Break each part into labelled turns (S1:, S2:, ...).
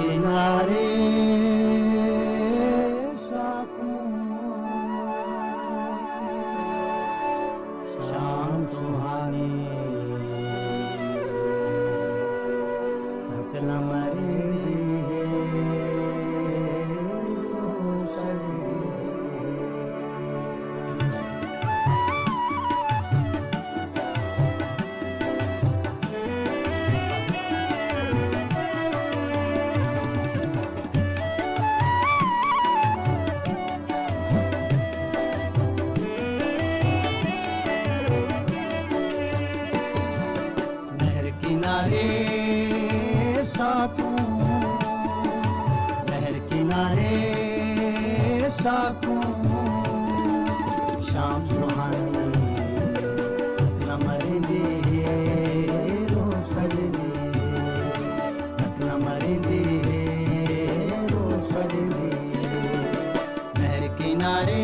S1: किनारे साकू शाम सुहानी तक न मरेंदी किनारे साकू लहर किनारे साकू शाम सुहानी न मरेंदी रो सजनी न मरेंदी रो सजनी लहर किनारे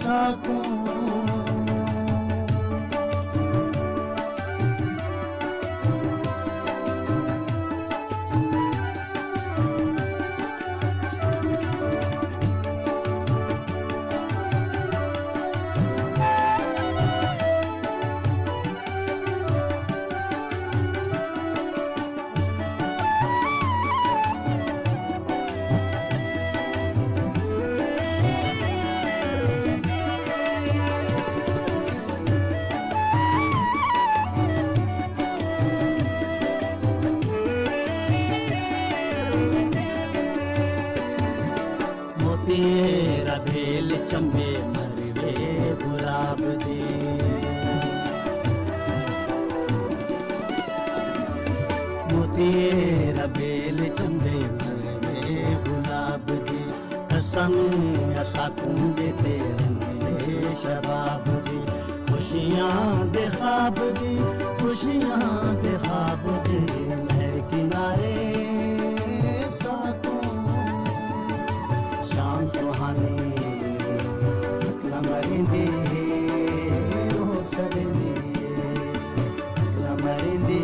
S1: साकू तेरा भेल चंबे मरवे गुलाब दे तेरा भेल चंबे मरवे गुलाब दे कसम असा कुंजे ते रंगले शबाब दे खुशियां दे ख्वाब दे खुशियां दे ख्वाब दे लहर किनारे सुहानी न मरेंदी रो सजनी न मरेंदी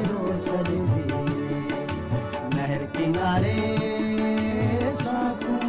S1: रो सजनी नहर किनारे साकू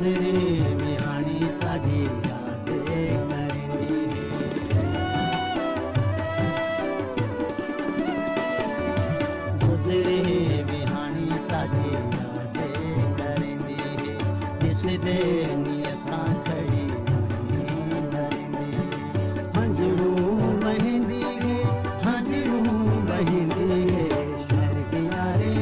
S1: बिहानी साडी यादे करेंदी गुजरे बिहानी साडी यादे करेंदी इस दिन असां खड़ी करेंदी हंजरू बहिंदी हंजरू बहिंदी शहर किनारे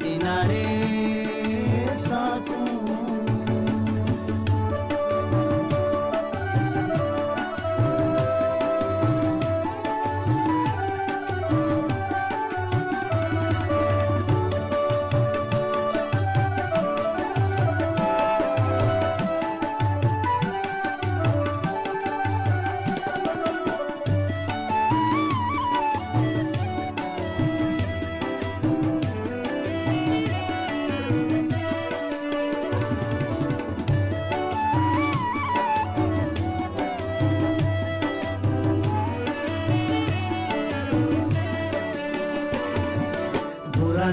S1: किनारे साकू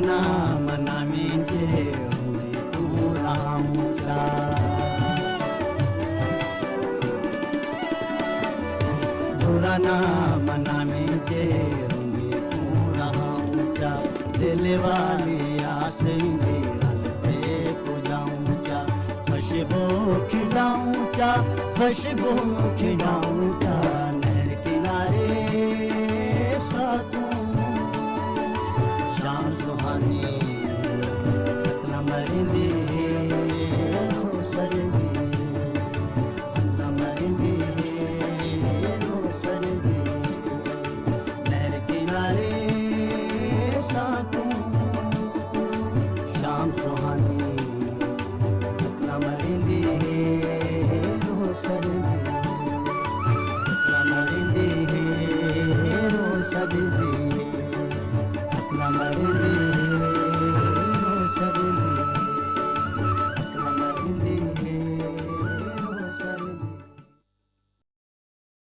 S1: नाम नामेंगे हुए पूरा ऊंचा बुरा नाम नामेंगे हुए पूरा ऊंचा दिल वाली आसेंगे हलते पूजा खुशबू खिलाऊं जा नहर किनारे साथों शाम सुहानी न मरिंदी हो सरदी न मरिंदी हो सरदी नहर किनारे साथों शाम सुहानी न मरिंदी हो सरदी न मरिंदी हो सरदी